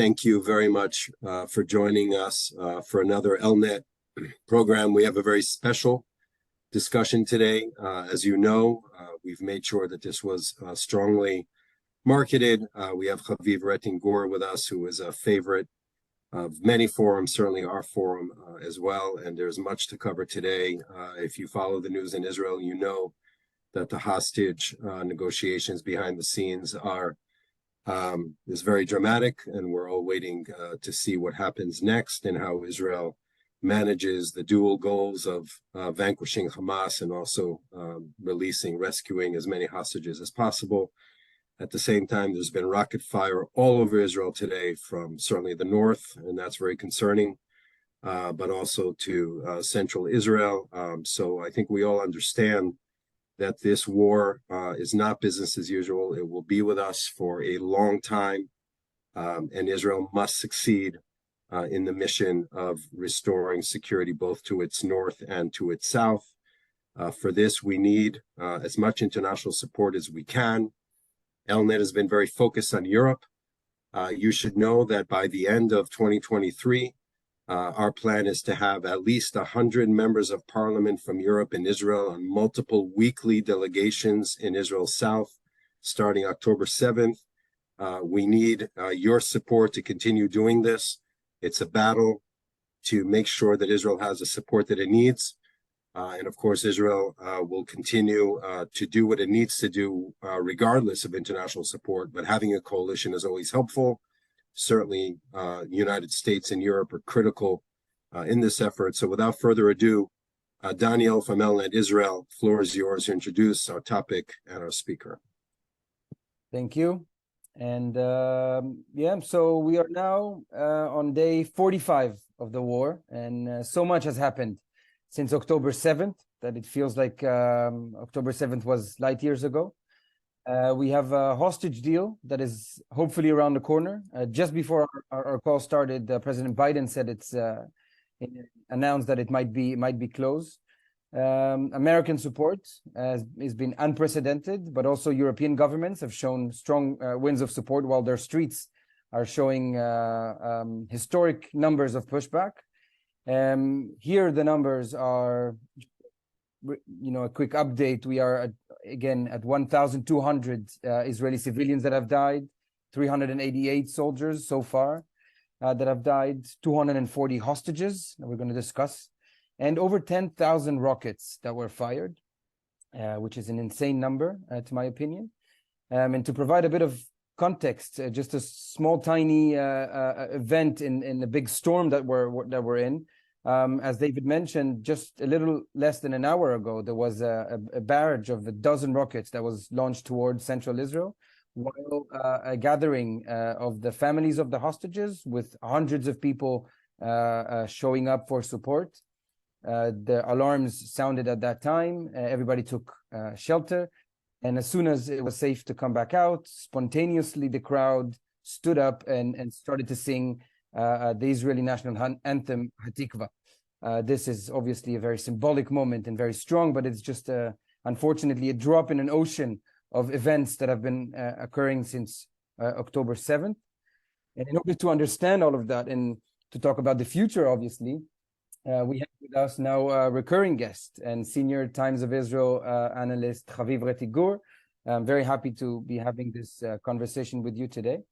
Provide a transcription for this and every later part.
Thank you very much for joining us for another ELNET program. We have a very special discussion today. As you know, we've made sure that this was strongly marketed. We have Haviv Rettig Gur with us, who is a favorite of many forums, certainly our forum as well. And there's much to cover today. If you follow the news in Israel, you know that the hostage negotiations behind the scenes is very dramatic, and we're all waiting to see what happens next and how Israel manages the dual goals of vanquishing Hamas and also rescuing as many hostages as possible. At the same time, there's been rocket fire all over Israel today from certainly the north, and that's very concerning, but also to central Israel. So I think we all understand that this war is not business as usual. It will be with us for a long time, and Israel must succeed in the mission of restoring security both to its north and to its south. For this, we need as much international support as we can. ELNET has been very focused on Europe. You should know that by the end of 2023, our plan is to have at least 100 members of parliament from Europe and Israel on multiple weekly delegations in Israel's south, starting October 7th. We need your support to continue doing this. It's a battle to make sure that Israel has the support that it needs. And of course, Israel will continue to do what it needs to do, regardless of international support. But having a coalition is always helpful. Certainly, the United States and Europe are critical in this effort. So without further ado, Daniel from ELNET Israel, floor is yours to introduce our topic and our speaker. Thank you. And so we are now on day 45 of the war, and so much has happened since October 7th that it feels like October 7th was light years ago. We have a hostage deal that is hopefully around the corner. Just before our call started, President Biden said announced that it might be close. American support has been unprecedented, but also European governments have shown strong winds of support, while their streets are showing historic numbers of pushback. Here the numbers are, a quick update. We are again at 1,200 Israeli civilians that have died, 388 soldiers so far that have died, 240 hostages that we're going to discuss, and over 10,000 rockets that were fired, which is an insane number, to my opinion. And to provide a bit of context, just a small, tiny event in the big storm that we're in. As David mentioned, just a little less than an hour ago, there was a barrage of a dozen rockets that was launched towards central Israel, while a gathering of the families of the hostages with hundreds of people showing up for support. The alarms sounded at that time. Everybody took shelter. And as soon as it was safe to come back out, spontaneously the crowd stood up and started to sing the Israeli national anthem, Hatikva. This is obviously a very symbolic moment and very strong, but it's just unfortunately a drop in an ocean of events that have been occurring since October 7th. And in order to understand all of that and to talk about the future, obviously, we have with us now a recurring guest and senior Times of Israel analyst, Haviv Rettig Gur. I'm very happy to be having this conversation with you today.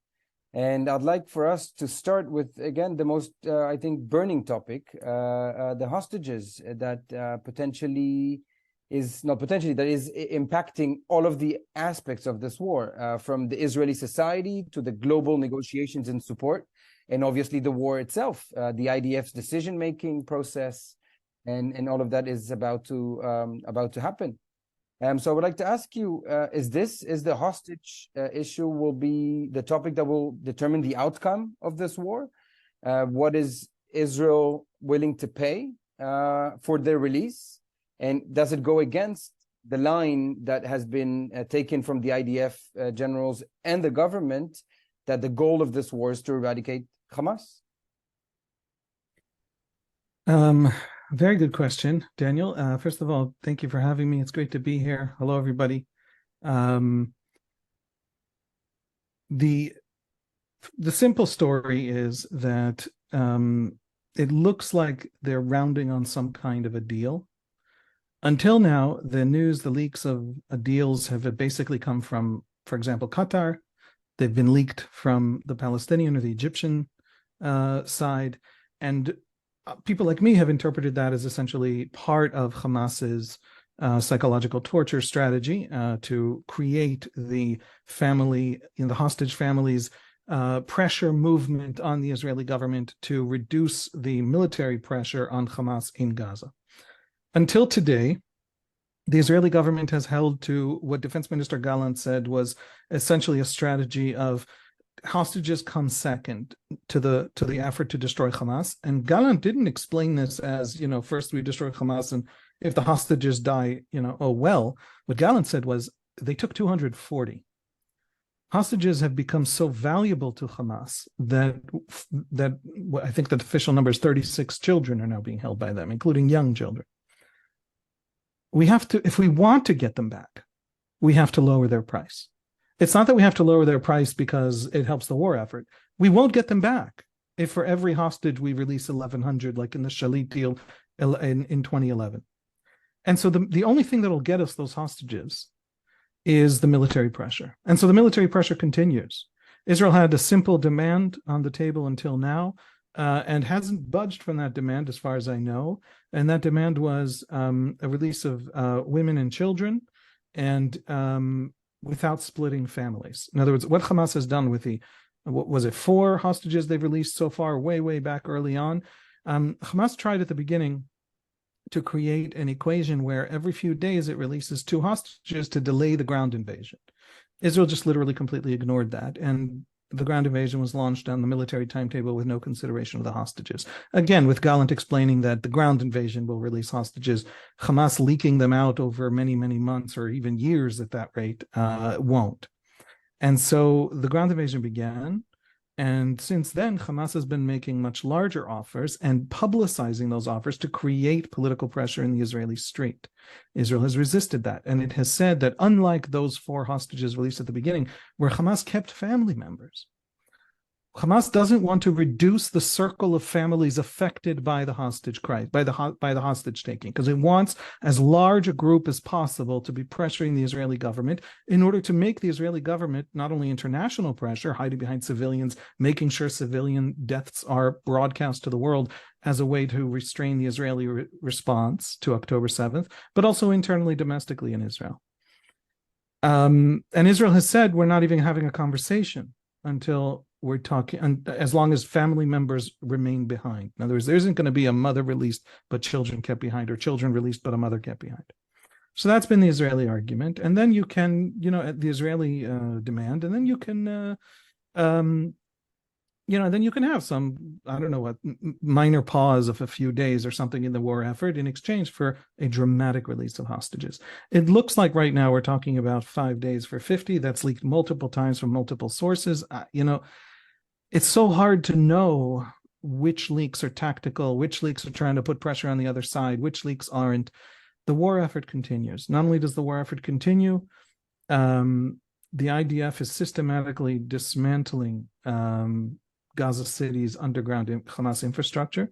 And I'd like for us to start with, again, the most, I think, burning topic, the hostages that that is impacting all of the aspects of this war, from the Israeli society to the global negotiations and support, and obviously the war itself, the IDF's decision-making process, and all of that is about to happen. So I would like to ask you, is the hostage issue will be the topic that will determine the outcome of this war? What is Israel willing to pay for their release? And does it go against the line that has been taken from the IDF generals and the government, that the goal of this war is to eradicate Hamas? Very good question, Daniel. First of all, thank you for having me. It's great to be here. Hello, everybody. The simple story is that it looks like they're rounding on some kind of a deal. Until now, the news, the leaks of deals have basically come from, for example, Qatar. They've been leaked from the Palestinian or the Egyptian side. And people like me have interpreted that as essentially part of Hamas's psychological torture strategy to create the family, the hostage families' pressure movement on the Israeli government to reduce the military pressure on Hamas in Gaza. Until today, the Israeli government has held to what Defense Minister Gallant said was essentially a strategy of hostages come second to the effort to destroy Hamas. And Gallant didn't explain this as, first we destroy Hamas and if the hostages die, oh well. What Gallant said was they took 240. Hostages have become so valuable to Hamas that I think the official number is 36 children are now being held by them, including young children. We have to, if we want to get them back, we have to lower their price. It's not that we have to lower their price because it helps the war effort. We won't get them back if for every hostage we release 1,100, like in the Shalit deal in 2011. And so the only thing that will get us those hostages is the military pressure. And so the military pressure continues. Israel had a simple demand on the table until now, and hasn't budged from that demand as far as I know. And that demand was a release of women and children, and without splitting families. In other words, what Hamas has done with what was it, 4 hostages they've released so far, way back early on. Hamas tried at the beginning to create an equation where every few days it releases 2 hostages to delay the ground invasion. Israel just literally completely ignored that. And the ground invasion was launched on the military timetable with no consideration of the hostages. Again, with Gallant explaining that the ground invasion will release hostages, Hamas leaking them out over many, many months or even years at that rate won't. And so the ground invasion began. And since then, Hamas has been making much larger offers and publicizing those offers to create political pressure in the Israeli street. Israel has resisted that. And it has said that unlike those 4 hostages released at the beginning, where Hamas kept family members, Hamas doesn't want to reduce the circle of families affected by the hostage crisis, by the hostage taking, because it wants as large a group as possible to be pressuring the Israeli government in order to make the Israeli government not only international pressure, hiding behind civilians, making sure civilian deaths are broadcast to the world as a way to restrain the Israeli response to October 7th, but also internally, domestically in Israel. And Israel has said we're not even having a conversation until we're talking, as long as family members remain behind. In other words, there isn't going to be a mother released but children kept behind, or children released but a mother kept behind. So that's been the Israeli argument. And then you can, the Israeli demand, and then you can, then you can have some, I don't know what, minor pause of a few days or something in the war effort in exchange for a dramatic release of hostages. It looks like right now we're talking about 5 days for 50. That's leaked multiple times from multiple sources. It's so hard to know which leaks are tactical, which leaks are trying to put pressure on the other side, which leaks aren't. The war effort continues. Not only does the war effort continue, the IDF is systematically dismantling Gaza City's underground Hamas infrastructure.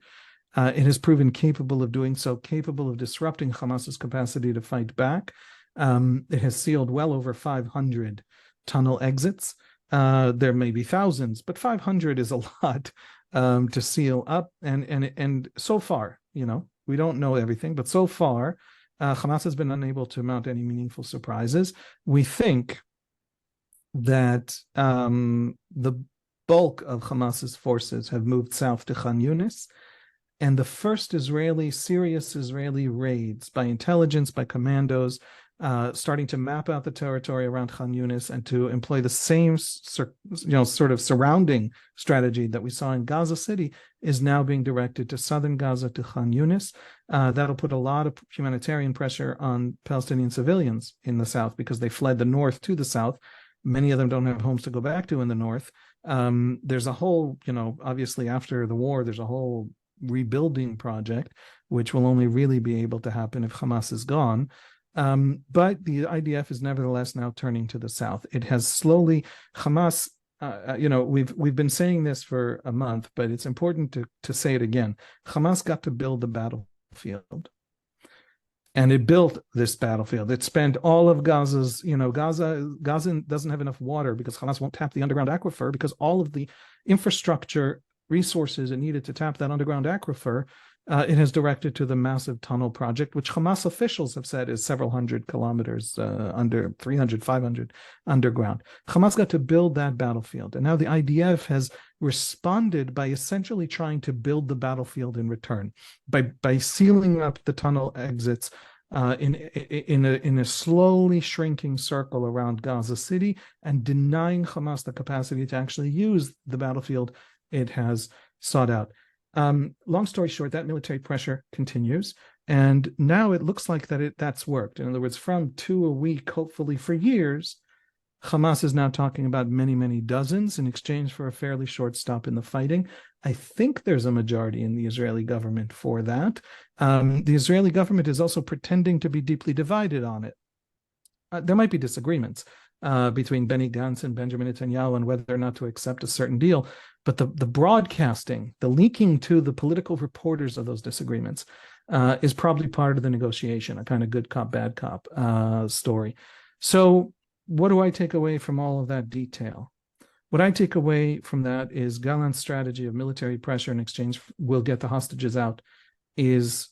It has proven capable of doing so, capable of disrupting Hamas's capacity to fight back. It has sealed well over 500 tunnel exits. There may be thousands, but 500 is a lot to seal up. And so far, we don't know everything, but so far, Hamas has been unable to mount any meaningful surprises. We think that the bulk of Hamas's forces have moved south to Khan Yunis, and the first serious Israeli raids by intelligence, by commandos, starting to map out the territory around Khan Yunis and to employ the same sort of surrounding strategy that we saw in Gaza City, is now being directed to southern Gaza, to Khan Yunis. That'll put a lot of humanitarian pressure on Palestinian civilians in the south because they fled the north to the south. Many of them don't have homes to go back to in the north. There's a whole, obviously after the war, there's a whole rebuilding project, which will only really be able to happen if Hamas is gone. But the IDF is nevertheless now turning to the south. It has slowly, Hamas we've been saying this for a month, but it's important to say it again. Hamas got to build the battlefield. And it built this battlefield. It spent all of Gaza's, Gaza doesn't have enough water because Hamas won't tap the underground aquifer, because all of the infrastructure resources it needed to tap that underground aquifer, it has directed to the massive tunnel project, which Hamas officials have said is several hundred kilometers under 300, 500 underground. Hamas got to build that battlefield. And now the IDF has responded by essentially trying to build the battlefield in return, by sealing up the tunnel exits in a slowly shrinking circle around Gaza City, and denying Hamas the capacity to actually use the battlefield it has sought out. Long story short, that military pressure continues, and now it looks like that's worked. In other words, from 2 a week, hopefully for years, Hamas is now talking about many, many dozens in exchange for a fairly short stop in the fighting. I think there's a majority in the Israeli government for that. The Israeli government is also pretending to be deeply divided on it. There might be disagreements between Benny Gantz and Benjamin Netanyahu on whether or not to accept a certain deal, but the broadcasting, the leaking to the political reporters of those disagreements is probably part of the negotiation, a kind of good cop, bad cop story. So what do I take away from all of that detail? What I take away from that is Gallant's strategy of military pressure in exchange will get the hostages out is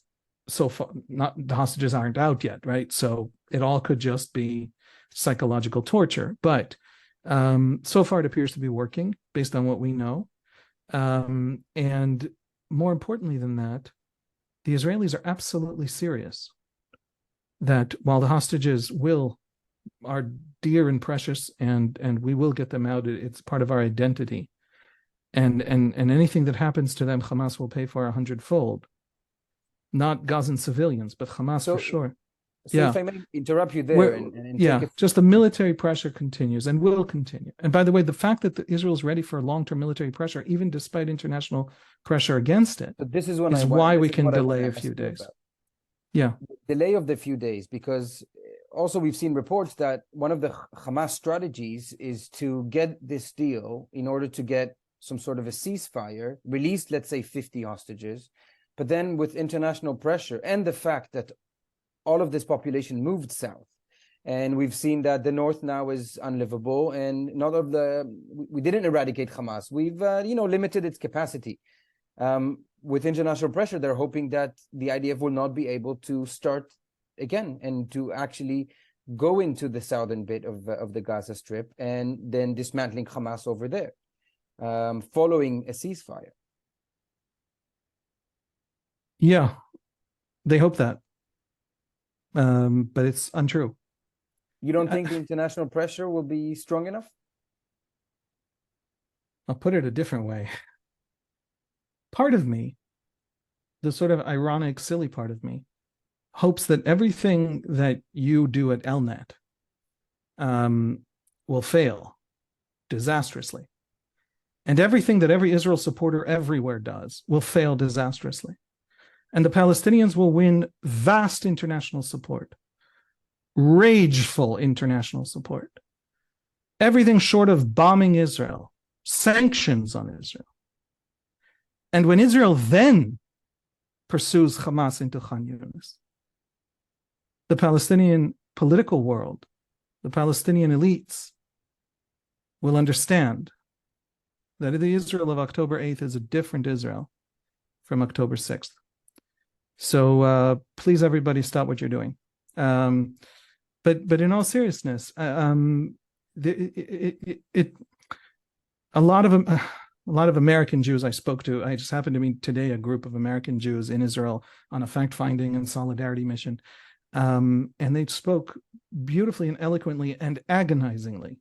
so far, not the hostages aren't out yet, right? So it all could just be psychological torture. But so far it appears to be working based on what we know. And more importantly than that, the Israelis are absolutely serious that while the hostages are dear and precious, and we will get them out. It's part of our identity, and anything that happens to them, Hamas will pay for 100-fold. Not Gazan civilians, but Hamas for sure. So if I may interrupt you there, just the military pressure continues and will continue. And by the way, the fact that Israel is ready for long-term military pressure, even despite international pressure against it, is why we can delay a few days. Delay of the few days, because also we've seen reports that one of the Hamas strategies is to get this deal in order to get some sort of a ceasefire, release, let's say, 50 hostages, but then with international pressure and the fact that all of this population moved south, and we've seen that the north now is unlivable, and we didn't eradicate Hamas, we've limited its capacity. With international pressure, they're hoping that the IDF will not be able to start again and to actually go into the southern bit of the Gaza Strip and then dismantling Hamas over there, following a ceasefire. Yeah, they hope that, but it's untrue. You don't think the international pressure will be strong enough? I'll put it a different way. Part of me, the sort of ironic, silly part of me, hopes that everything that you do at ELNET will fail disastrously. And everything that every Israel supporter everywhere does will fail disastrously. And the Palestinians will win vast international support, rageful international support. Everything short of bombing Israel, sanctions on Israel. And when Israel then pursues Hamas into Khan Yunis, the Palestinian political world, the Palestinian elites will understand that the Israel of October 8th is a different Israel from October 6th. So please, everybody, stop what you're doing. But in all seriousness, a lot of American Jews I spoke to, I just happened to meet today a group of American Jews in Israel on a fact-finding and solidarity mission. And they spoke beautifully and eloquently and agonizingly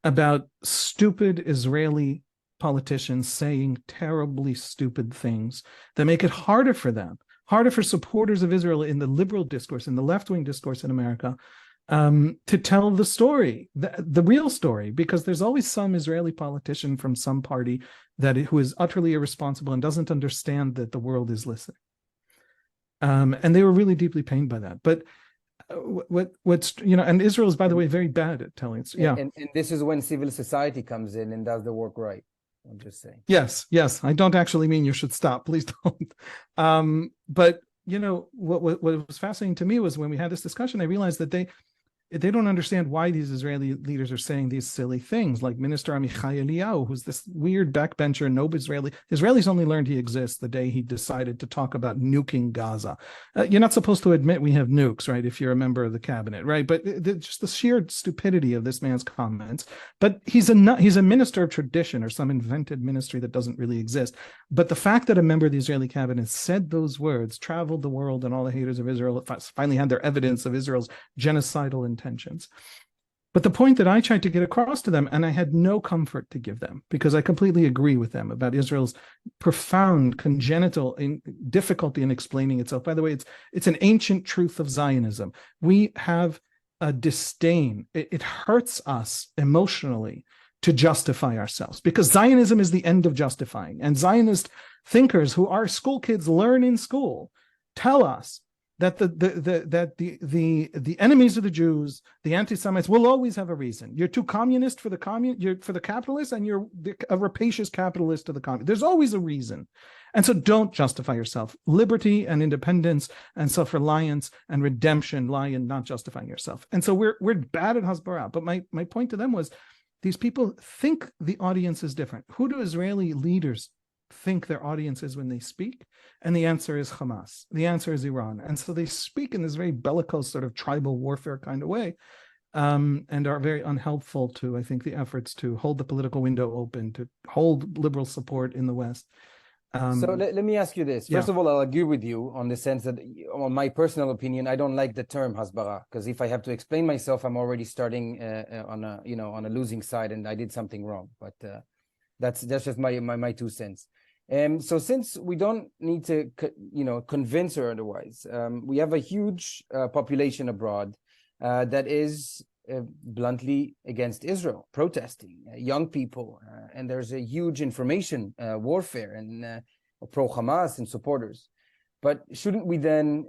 about stupid Israeli politicians saying terribly stupid things that make it harder for them, harder for supporters of Israel in the liberal discourse, in the left-wing discourse in America, to tell the story, the real story, because there's always some Israeli politician from some party who is utterly irresponsible and doesn't understand that the world is listening. And they were really deeply pained by that. But what's and Israel is, by the way, very bad at telling. And this is when civil society comes in and does the work right. I'm just saying. Yes. I don't actually mean you should stop. Please don't. But what was fascinating to me was when we had this discussion, I realized that they don't understand why these Israeli leaders are saying these silly things, like Minister Amichai Eliyahu, who's this weird backbencher. No Israelis only learned he exists the day he decided to talk about nuking Gaza. You're not supposed to admit we have nukes, right, if you're a member of the cabinet, right? But just the sheer stupidity of this man's comments. But he's a minister of tradition or some invented ministry that doesn't really exist. But the fact that a member of the Israeli cabinet said those words, traveled the world, and all the haters of Israel finally had their evidence of Israel's genocidal intentions. But the point that I tried to get across to them, and I had no comfort to give them, because I completely agree with them about Israel's profound congenital difficulty in explaining itself. By the way, it's an ancient truth of Zionism. We have a disdain. It hurts us emotionally to justify ourselves, because Zionism is the end of justifying. And Zionist thinkers who our school kids learn in school tell us that the enemies of the Jews, the anti-Semites, will always have a reason. You're too communist for you're for the capitalists, and you're a rapacious capitalist to the communist. There's always a reason. And so don't justify yourself. Liberty and independence and self-reliance and redemption lie in not justifying yourself. And so we're bad at hasbara. But my point to them was, these people think the audience is different. Who do Israeli leaders think their audience is when they speak? And the answer is Hamas. The answer is Iran. And so they speak in this very bellicose sort of tribal warfare kind of way, and are very unhelpful to, I think, the efforts to hold the political window open, to hold liberal support in the West. So let me ask you this. First of all, I'll agree with you on the sense that, on my personal opinion, I don't like the term hasbara, because if I have to explain myself, I'm already starting on a losing side, and I did something wrong. But that's just my 2 cents. So since we don't need to convince or otherwise, we have a huge population abroad that is bluntly against Israel, protesting, young people, and there's a huge information warfare and pro-Hamas and supporters. But shouldn't we then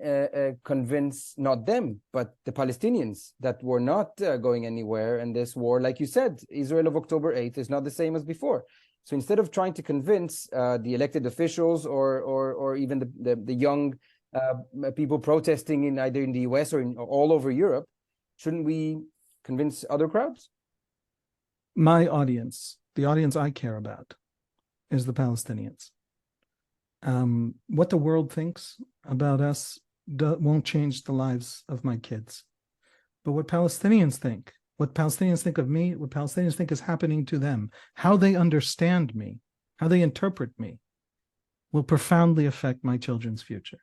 convince not them, but the Palestinians that we're not going anywhere in this war? Like you said, Israel of October 8th is not the same as before. So instead of trying to convince the elected officials or even the young people protesting in either in the US or all over Europe, shouldn't we convince other crowds? My audience, the audience I care about, is the Palestinians. What the world thinks about us won't change the lives of my kids. But what Palestinians think of me, what Palestinians think is happening to them, how they understand me, how they interpret me, will profoundly affect my children's future.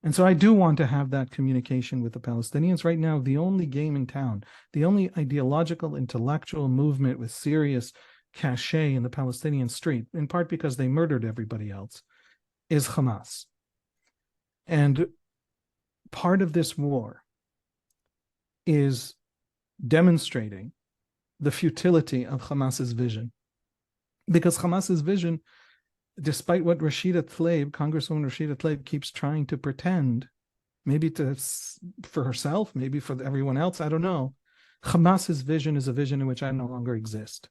And so I do want to have that communication with the Palestinians. Right now, the only game in town, the only ideological, intellectual movement with serious cachet in the Palestinian street, in part because they murdered everybody else, is Hamas. And part of this war is demonstrating the futility of Hamas's vision. Because Hamas's vision, despite what Congresswoman Rashida Tlaib keeps trying to pretend, maybe for herself, maybe for everyone else, I don't know, Hamas's vision is a vision in which I no longer exist.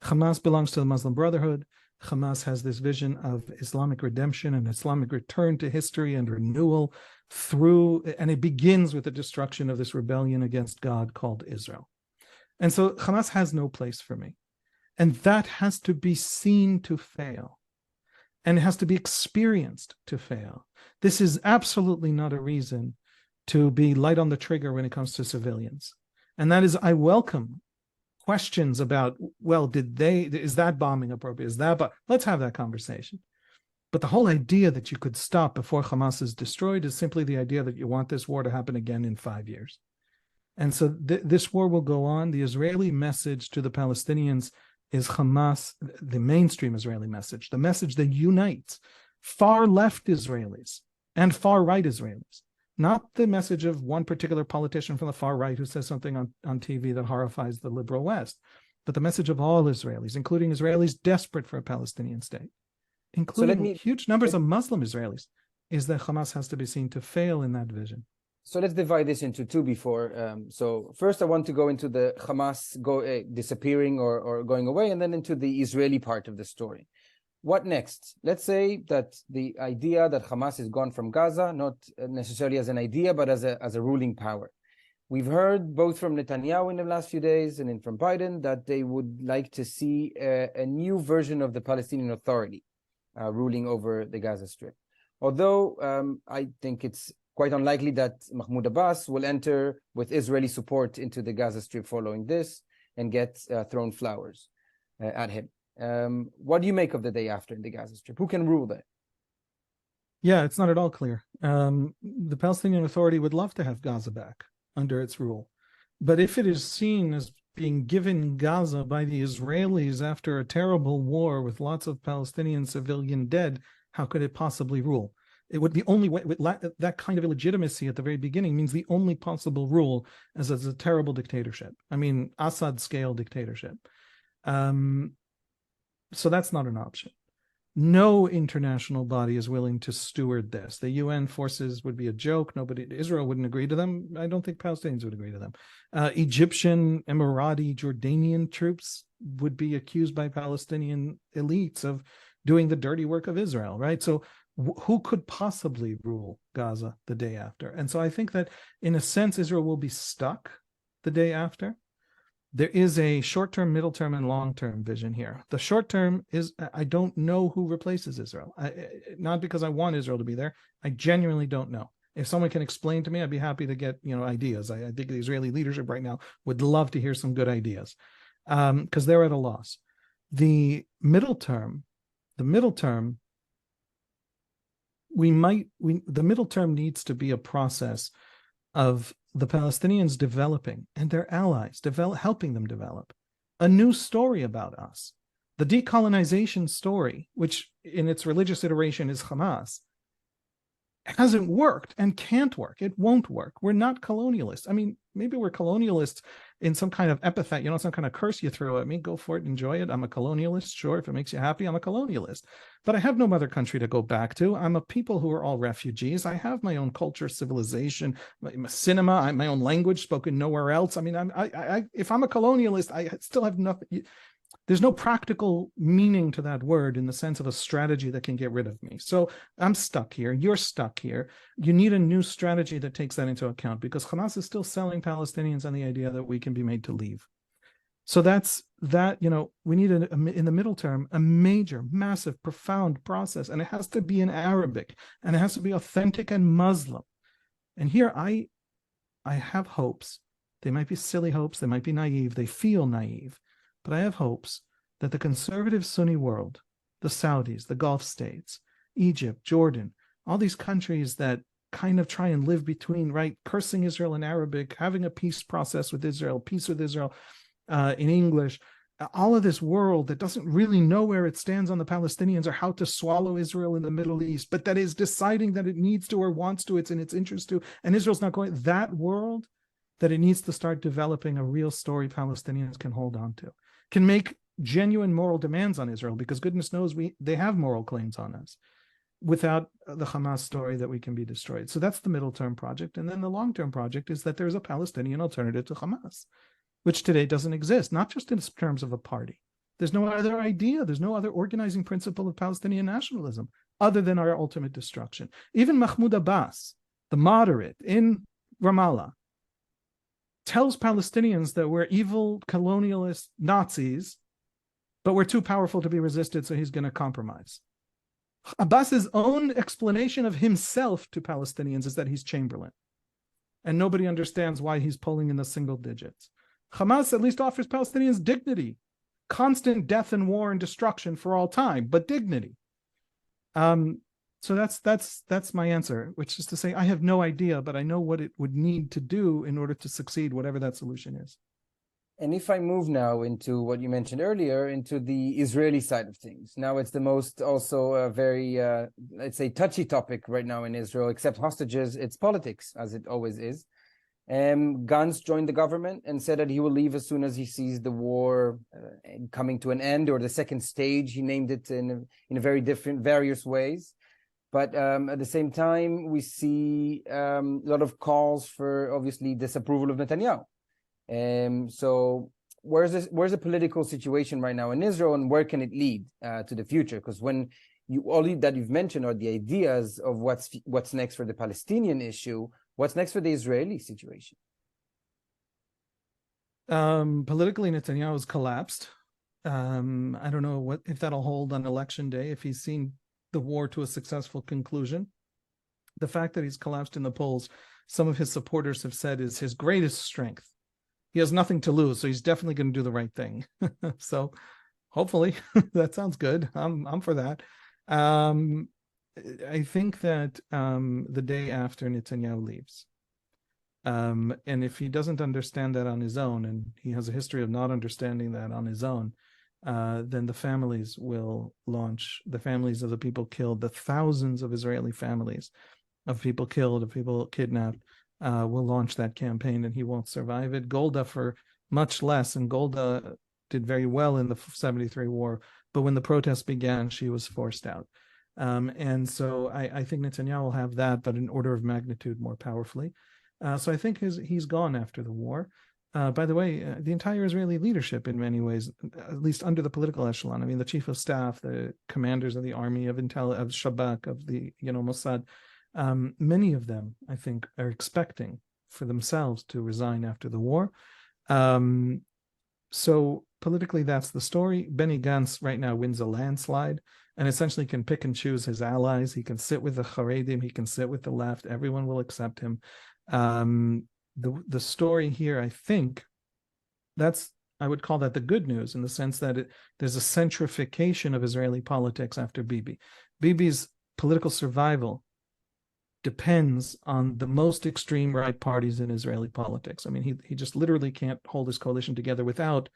Hamas belongs to the Muslim Brotherhood. Hamas has this vision of Islamic redemption and Islamic return to history and renewal and it begins with the destruction of this rebellion against God called Israel. And so Hamas has no place for me. And that has to be seen to fail. And it has to be experienced to fail. This is absolutely not a reason to be light on the trigger when it comes to civilians. And that is, I welcome questions about, well, is that bombing appropriate? Let's have that conversation. But the whole idea that you could stop before Hamas is destroyed is simply the idea that you want this war to happen again in 5 years. And so this war will go on. The Israeli message to the Palestinians is Hamas, the mainstream Israeli message, the message that unites far left Israelis and far right Israelis, not the message of one particular politician from the far right who says something on TV that horrifies the liberal West, but the message of all Israelis, including Israelis desperate for a Palestinian state, including huge numbers of Muslim Israelis, is that Hamas has to be seen to fail in that vision. So let's divide this into two before. So first, I want to go into the Hamas disappearing or going away, and then into the Israeli part of the story. What next? Let's say that the idea that Hamas is gone from Gaza, not necessarily as an idea, but as a ruling power. We've heard both from Netanyahu in the last few days and from Biden that they would like to see a new version of the Palestinian Authority ruling over the Gaza Strip. Although I think it's quite unlikely that Mahmoud Abbas will enter with Israeli support into the Gaza Strip following this and get thrown flowers at him. What do you make of the day after in the Gaza Strip? Who can rule there? Yeah, it's not at all clear. The Palestinian Authority would love to have Gaza back under its rule. But if it is seen as being given Gaza by the Israelis after a terrible war with lots of Palestinian civilian dead, how could it possibly rule? It would, the only way, that kind of illegitimacy at the very beginning means the only possible rule is as a terrible dictatorship. I mean, Assad scale dictatorship. So that's not an option. No international body is willing to steward this. The UN forces would be a joke. Israel wouldn't agree to them. I don't think Palestinians would agree to them. Egyptian, Emirati, Jordanian troops would be accused by Palestinian elites of doing the dirty work of Israel, right? So who could possibly rule Gaza the day after? And so I think that in a sense, Israel will be stuck the day after. There is a short-term, middle-term, and long-term vision here. The short-term is, I don't know who replaces Israel. Not because I want Israel to be there. I genuinely don't know. If someone can explain to me, I'd be happy to get ideas. I think the Israeli leadership right now would love to hear some good ideas because they're at a loss. The middle term, the middle term needs to be a process of the Palestinians developing and their allies helping them develop a new story about us. The decolonization story, which in its religious iteration is Hamas, hasn't worked and can't work. It won't work. We're not colonialists. I mean, maybe we're colonialists in some kind of epithet, some kind of curse you throw at me. Go for it, enjoy it. I'm a colonialist. Sure, if it makes you happy, I'm a colonialist. But I have no mother country to go back to. I'm a people who are all refugees. I have my own culture, civilization, my cinema, my own language spoken nowhere else. I mean, if I'm a colonialist, I still have nothing. There's no practical meaning to that word in the sense of a strategy that can get rid of me. So I'm stuck here. You're stuck here. You need a new strategy that takes that into account because Hamas is still selling Palestinians on the idea that we can be made to leave. So that's that, we need in the middle term, a major, massive, profound process. And it has to be in Arabic and it has to be authentic and Muslim. And here I have hopes. They might be silly hopes. They might be naive. They feel naive. But I have hopes that the conservative Sunni world, the Saudis, the Gulf states, Egypt, Jordan, all these countries that kind of try and live between, right, cursing Israel in Arabic, having a peace process with Israel, peace with Israel in English, all of this world that doesn't really know where it stands on the Palestinians or how to swallow Israel in the Middle East, but that is deciding that it needs to or wants to, it's in its interest to, and Israel's not going, that world, that it needs to start developing a real story Palestinians can hold on to. Can make genuine moral demands on Israel because goodness knows they have moral claims on us without the Hamas story that we can be destroyed. So that's the middle term project. And then the long term project is that there's a Palestinian alternative to Hamas, which today doesn't exist, not just in terms of a party. There's no other idea. There's no other organizing principle of Palestinian nationalism other than our ultimate destruction. Even Mahmoud Abbas, the moderate in Ramallah, tells Palestinians that we're evil colonialist Nazis, but we're too powerful to be resisted, so he's going to compromise. Abbas's own explanation of himself to Palestinians is that he's Chamberlain, and nobody understands why he's pulling in the single digits. Hamas at least offers Palestinians dignity, constant death and war and destruction for all time, but dignity. So that's my answer, which is to say I have no idea, but I know what it would need to do in order to succeed, whatever that solution is. And if I move now into what you mentioned earlier, into the Israeli side of things, now it's the most also very, let's say, touchy topic right now in Israel, except hostages, it's politics, as it always is. Gantz joined the government and said that he will leave as soon as he sees the war coming to an end, or the second stage. He named it in a very different, various ways. But at the same time, we see a lot of calls for obviously disapproval of Netanyahu. So where's the political situation right now in Israel, and where can it lead to the future? Because when all that you've mentioned are the ideas of what's next for the Palestinian issue, what's next for the Israeli situation? Politically, Netanyahu has collapsed. I don't know if that'll hold on election day, if he's seen the war to a successful conclusion. The fact that he's collapsed in the polls, some of his supporters have said, is his greatest strength. He has nothing to lose, so he's definitely going to do the right thing. So hopefully that sounds good. I'm for that. I think that the day after Netanyahu leaves, and if he doesn't understand that on his own, and he has a history of not understanding that on his own, then the families will launch, the families of the people killed, the thousands of Israeli families of people killed, of people kidnapped, will launch that campaign, and he won't survive it. Golda for much less, and Golda did very well in the 73 war, but when the protests began, she was forced out. And so I think Netanyahu will have that, but in order of magnitude more powerfully. So I think he's gone after the war. By the way, the entire Israeli leadership, in many ways, at least under the political echelon, I mean, the chief of staff, the commanders of the army, of Intel, of Shabak, of the Mossad, many of them, I think, are expecting for themselves to resign after the war. So politically, that's the story. Benny Gantz right now wins a landslide and essentially can pick and choose his allies. He can sit with the Haredim, he can sit with the left. Everyone will accept him. The story here, I think, I would call that the good news, in the sense that there's a centrification of Israeli politics after Bibi. Bibi's political survival depends on the most extreme right parties in Israeli politics. I mean, he just literally can't hold his coalition together without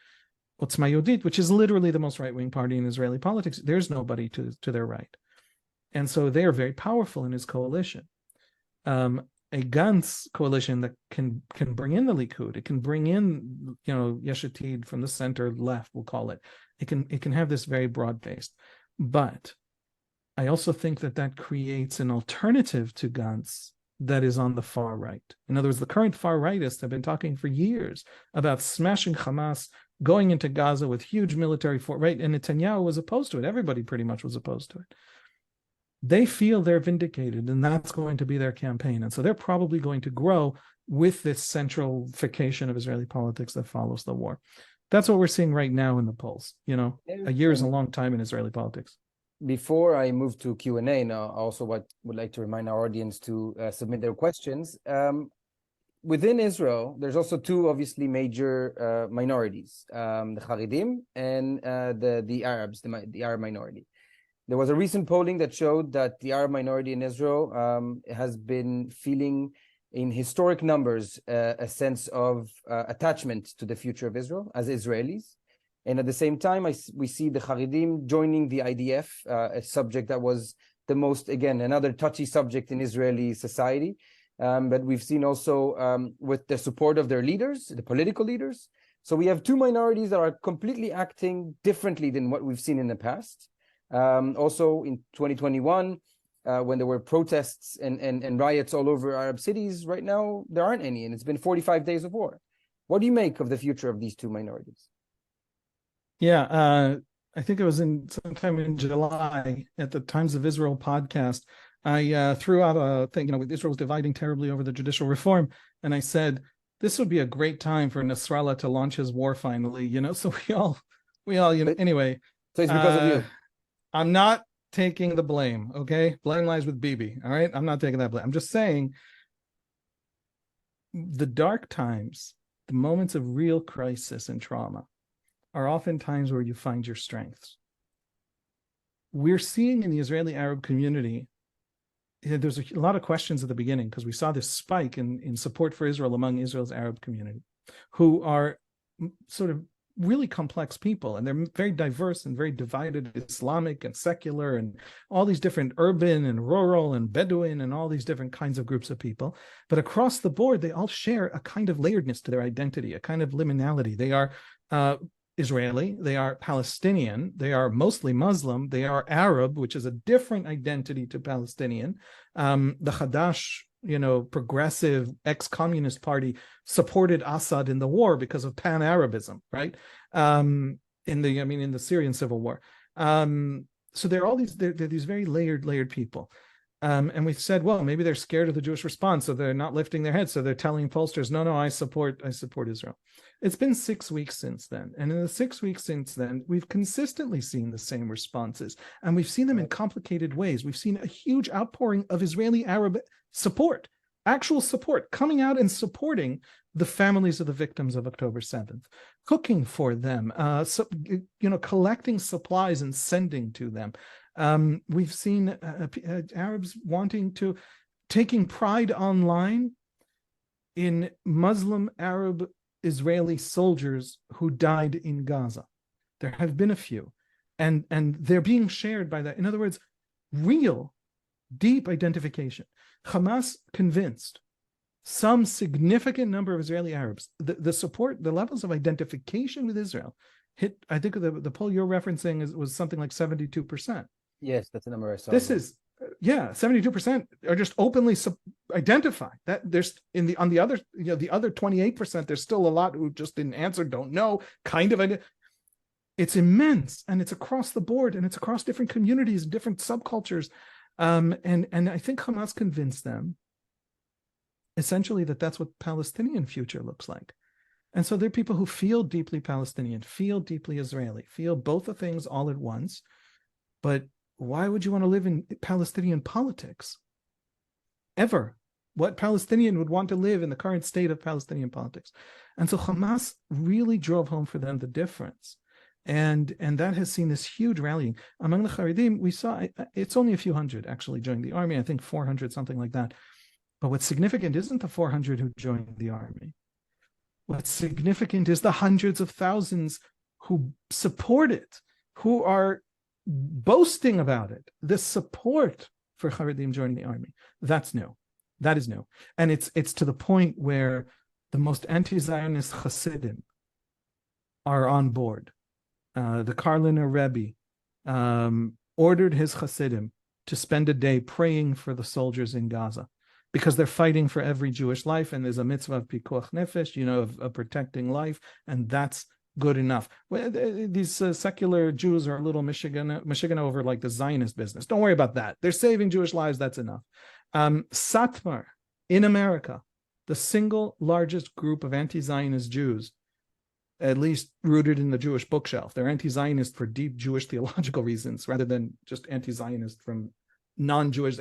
Otzma Yehudit, which is literally the most right-wing party in Israeli politics. There's nobody to their right. And so they are very powerful in his coalition. A Gantz coalition that can bring in the Likud, it can bring in, Yesh Atid from the center left, we'll call it. It can have this very broad-based. But I also think that creates an alternative to Gantz that is on the far right. In other words, the current far rightists have been talking for years about smashing Hamas, going into Gaza with huge military force, right? And Netanyahu was opposed to it. Everybody pretty much was opposed to it. They feel they're vindicated, and that's going to be their campaign. And so they're probably going to grow with this centralification of Israeli politics that follows the war. That's what we're seeing right now in the polls. A year is a long time in Israeli politics. Before I move to Q&A now, I also would like to remind our audience to submit their questions. Within Israel, there's also two obviously major minorities, the Haredim and the Arabs, the Arab minority. There was a recent polling that showed that the Arab minority in Israel has been feeling in historic numbers a sense of attachment to the future of Israel as Israelis. And at the same time, we see the Haredim joining the IDF, a subject that was the most, again, another touchy subject in Israeli society. But we've seen also with the support of their leaders, the political leaders. So we have two minorities that are completely acting differently than what we've seen in the past. Also in 2021, when there were protests and riots all over Arab cities, right now there aren't any, and it's been 45 days of war. What do you make of the future of these two minorities? Yeah, I think it was sometime in July at the Times of Israel podcast, I threw out a thing, Israel was dividing terribly over the judicial reform, and I said, this would be a great time for Nasrallah to launch his war finally, so we all, anyway. So it's because of you. I'm not taking the blame, okay? Blame lies with Bibi, all right? I'm not taking that blame. I'm just saying the dark times, the moments of real crisis and trauma are often times where you find your strengths. We're seeing in the Israeli Arab community, there's a lot of questions at the beginning because we saw this spike in support for Israel among Israel's Arab community, who are sort of really complex people, and they're very diverse and very divided, Islamic and secular and all these different urban and rural and Bedouin and all these different kinds of groups of people. But across the board, they all share a kind of layeredness to their identity, a kind of liminality. They are Israeli, they are Palestinian, they are mostly Muslim, they are Arab, which is a different identity to Palestinian. The Hadash, progressive ex-communist party supported Assad in the war because of pan-Arabism, right? In the Syrian civil war. So they're these very layered people. And we've said, well, maybe they're scared of the Jewish response, so they're not lifting their heads. So they're telling pollsters, no, I support Israel. It's been 6 weeks since then. And in the 6 weeks since then, we've consistently seen the same responses. And we've seen them in complicated ways. We've seen a huge outpouring of Israeli Arab support, actual support, coming out and supporting the families of the victims of October 7th, cooking for them, collecting supplies and sending to them. We've seen Arabs taking pride online in Muslim Arab Israeli soldiers who died in Gaza. There have been a few, and they're being shared by that. In other words, real, deep identification. Hamas convinced some significant number of Israeli Arabs. The support, the levels of identification with Israel hit, I think the poll you're referencing was something like 72%. Yes, that's the number I saw. This is 72% are just openly identified. That there's on the other 28%, there's still a lot who just didn't answer, don't know, kind of. It's immense, and it's across the board, and it's across different communities, different subcultures. And I think Hamas convinced them essentially that that's what Palestinian future looks like. And so they're people who feel deeply Palestinian, feel deeply Israeli, feel both the things all at once. But why would you want to live in Palestinian politics? Ever. What Palestinian would want to live in the current state of Palestinian politics? And so Hamas really drove home for them the difference. And that has seen this huge rallying. Among the Haredim, we saw, it's only a few hundred actually joined the army, I think 400, something like that. But what's significant isn't the 400 who joined the army. What's significant is the hundreds of thousands who support it, who are boasting about it, the support for Haredim joining the army. That's new. That is new. And it's to the point where the most anti-Zionist Hasidim are on board. The Karliner Rebbe ordered his Hasidim to spend a day praying for the soldiers in Gaza because they're fighting for every Jewish life, and there's a mitzvah of pikuach nefesh, of protecting life, and that's good enough. These secular Jews are a little Michigan over like the Zionist business. Don't worry about that. They're saving Jewish lives. That's enough. Satmar in America, the single largest group of anti-Zionist Jews, at least rooted in the Jewish bookshelf. They're anti-Zionist for deep Jewish theological reasons, rather than just anti-Zionist from non-Jewish,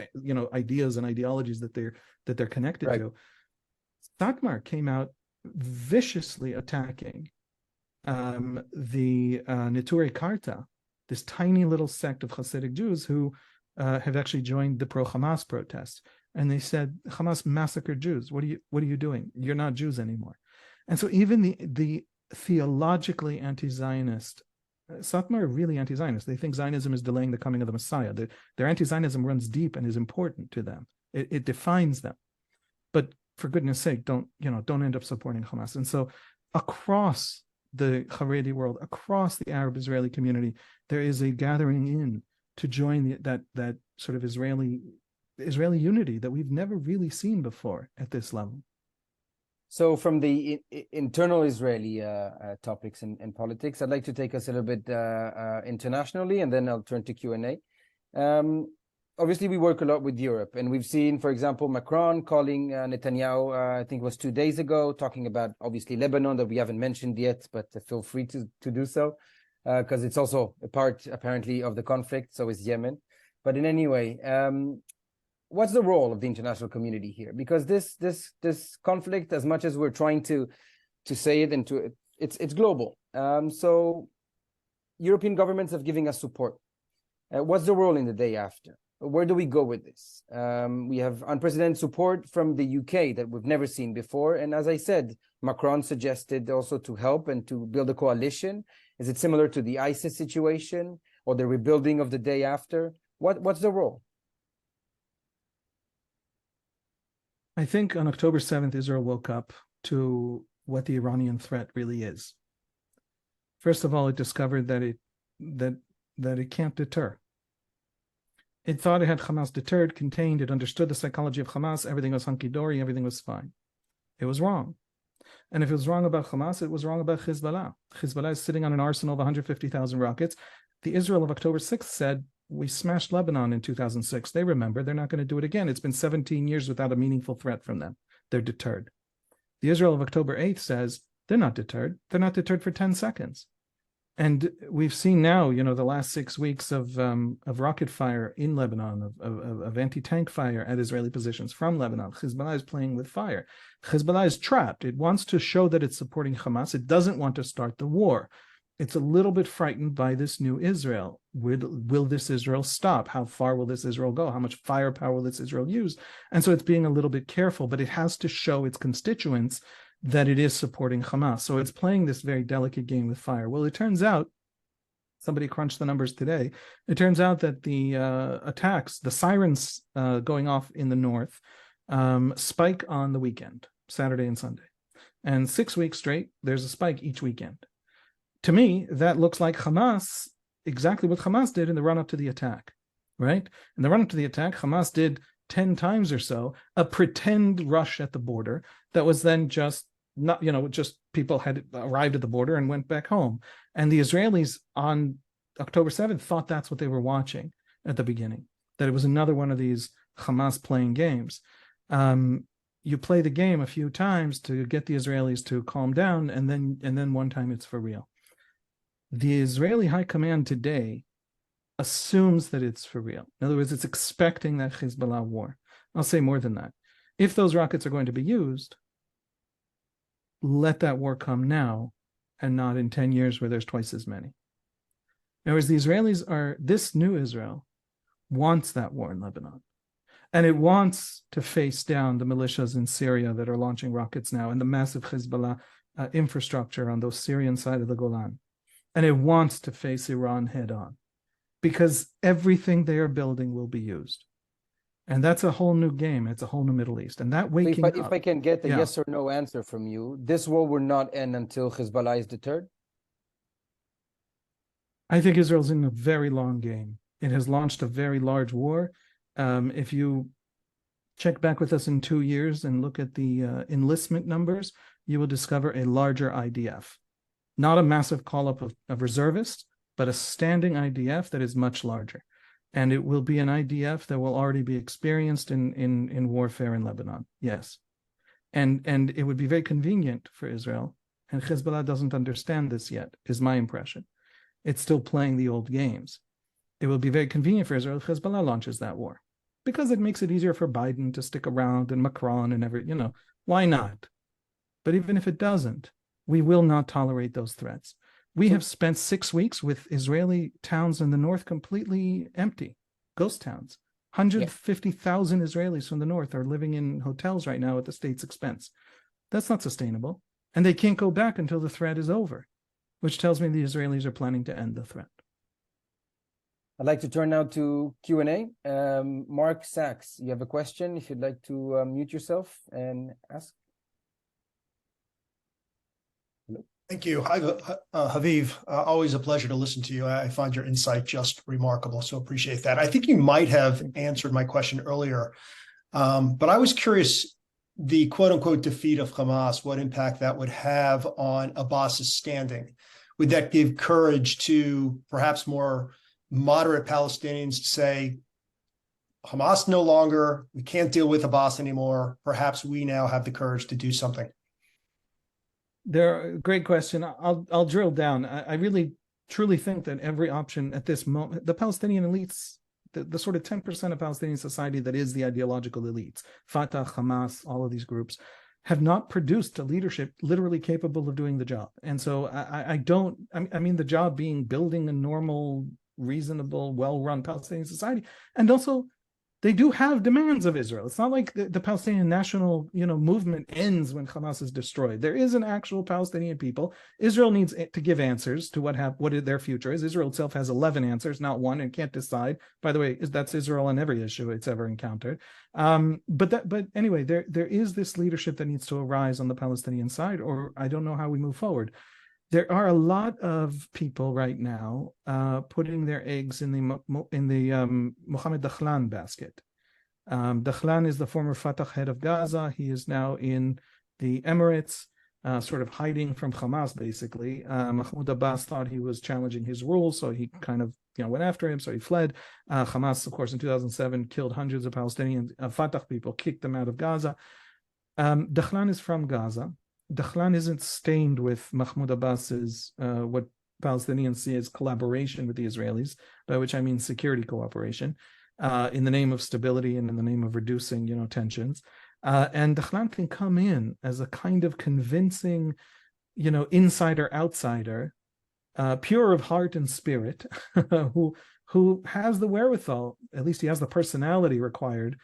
ideas and ideologies that they're connected to. Satmar came out viciously attacking the Neturei Karta, this tiny little sect of Hasidic Jews who have actually joined the pro-Hamas protests. And they said, Hamas massacred Jews. What are you doing? You're not Jews anymore. And so even the theologically anti-Zionist, Satmar are really anti-Zionist. They think Zionism is delaying the coming of the Messiah. Their anti-Zionism runs deep and is important to them. It defines them. But for goodness sake, don't end up supporting Hamas. And so across the Haredi world, across the Arab Israeli community, there is a gathering in to join that sort of Israeli unity that we've never really seen before at this level. So from the internal Israeli topics and politics, I'd like to take us a little bit internationally, and then I'll turn to Q&A. Obviously, we work a lot with Europe, and we've seen, for example, Macron calling Netanyahu, I think it was 2 days ago, talking about, obviously, Lebanon, that we haven't mentioned yet, but feel free to do so, because it's also a part, apparently, of the conflict, so is Yemen. But in any way, what's the role of the international community here? Because this conflict, as much as we're trying to say it, and it's global. So European governments have given us support. What's the role in the day after? Where do we go with this? We have unprecedented support from the UK that we've never seen before. And as I said, Macron suggested also to help and to build a coalition. Is it similar to the ISIS situation or the rebuilding of the day after? What's the role? I think on October 7th, Israel woke up to what the Iranian threat really is. First of all, it discovered that it can't deter. It thought it had Hamas deterred, contained, it understood the psychology of Hamas, everything was hunky-dory, everything was fine. It was wrong. And if it was wrong about Hamas, it was wrong about Hezbollah. Hezbollah is sitting on an arsenal of 150,000 rockets. The Israel of October 6th said, we smashed Lebanon in 2006. They remember, they're not going to do it again. It's been 17 years without a meaningful threat from them. They're deterred. The Israel of October 8th says, they're not deterred. They're not deterred for 10 seconds. And we've seen now, the last 6 weeks of rocket fire in Lebanon, of anti-tank fire at Israeli positions from Lebanon. Hezbollah is playing with fire. Hezbollah is trapped. It wants to show that it's supporting Hamas. It doesn't want to start the war. It's a little bit frightened by this new Israel. Will this Israel stop? How far will this Israel go? How much firepower will this Israel use? And so it's being a little bit careful, but it has to show its constituents that it is supporting Hamas. So it's playing this very delicate game with fire. Well, it turns out, somebody crunched the numbers today, it turns out that the attacks, the sirens going off in the north, spike on the weekend, Saturday and Sunday. And 6 weeks straight, there's a spike each weekend. To me, that looks like Hamas, exactly what Hamas did in the run-up to the attack, right? In the run-up to the attack, Hamas did 10 times or so a pretend rush at the border that was then just not, just people had arrived at the border and went back home. And the Israelis on October 7th thought that's what they were watching at the beginning, that it was another one of these Hamas playing games. You play the game a few times to get the Israelis to calm down, and then one time it's for real. The Israeli high command today assumes that it's for real. In other words, it's expecting that Hezbollah war. I'll say more than that. If those rockets are going to be used, let that war come now and not in 10 years where there's twice as many. In other words, the Israelis this new Israel wants that war in Lebanon. And it wants to face down the militias in Syria that are launching rockets now and the massive Hezbollah infrastructure on the Syrian side of the Golan. And it wants to face Iran head on, because everything they are building will be used. And that's a whole new game. It's a whole new Middle East. And that waking up... If I can get a yes or no answer from you, this war will not end until Hezbollah is deterred? I think Israel's in a very long game. It has launched a very large war. If you check back with us in 2 years and look at the enlistment numbers, you will discover a larger IDF. Not a massive call-up of reservists, but a standing IDF that is much larger. And it will be an IDF that will already be experienced in warfare in Lebanon. Yes. And it would be very convenient for Israel. And Hezbollah doesn't understand this yet, is my impression. It's still playing the old games. It will be very convenient for Israel if Hezbollah launches that war, because it makes it easier for Biden to stick around and Macron and why not? But even if it doesn't, we will not tolerate those threats. We have spent 6 weeks with Israeli towns in the north completely empty, ghost towns. 150,000 Israelis from the north are living in hotels right now at the state's expense. That's not sustainable. And they can't go back until the threat is over, which tells me the Israelis are planning to end the threat. I'd like to turn now to Q&A. Mark Sachs, you have a question. If you'd like to mute yourself and ask. Hello. Thank you. Hi, Haviv. Always a pleasure to listen to you. I find your insight just remarkable, so appreciate that. I think you might have answered my question earlier, but I was curious, the quote-unquote defeat of Hamas, what impact that would have on Abbas's standing. Would that give courage to perhaps more moderate Palestinians to say, Hamas no longer, we can't deal with Abbas anymore, perhaps we now have the courage to do something? Great question. I'll drill down. I really truly think that every option at this moment, the Palestinian elites, the sort of 10% of Palestinian society that is the ideological elites, Fatah, Hamas, all of these groups, have not produced a leadership literally capable of doing the job. And so I mean the job being building a normal, reasonable, well-run Palestinian society. And also, they do have demands of Israel. It's not like the Palestinian national, movement ends when Hamas is destroyed. There is an actual Palestinian people. Israel needs to give answers to what their future is. Israel itself has 11 answers, not one, and can't decide. By the way, that's Israel on every issue it's ever encountered. But anyway, there is this leadership that needs to arise on the Palestinian side, or I don't know how we move forward. There are a lot of people right now putting their eggs in the Mohammed Dakhlan basket. Dakhlan is the former Fatah head of Gaza. He is now in the Emirates, sort of hiding from Hamas, basically. Mahmoud Abbas thought he was challenging his rule, so he kind of went after him, so he fled. Hamas, of course, in 2007 killed hundreds of Palestinian Fatah people, kicked them out of Gaza. Dakhlan is from Gaza. Dakhlan isn't stained with Mahmoud Abbas's what Palestinians see as collaboration with the Israelis, by which I mean security cooperation, in the name of stability and in the name of reducing, tensions. And Dakhlan can come in as a kind of convincing, insider-outsider, pure of heart and spirit, who has the wherewithal, at least he has the personality required,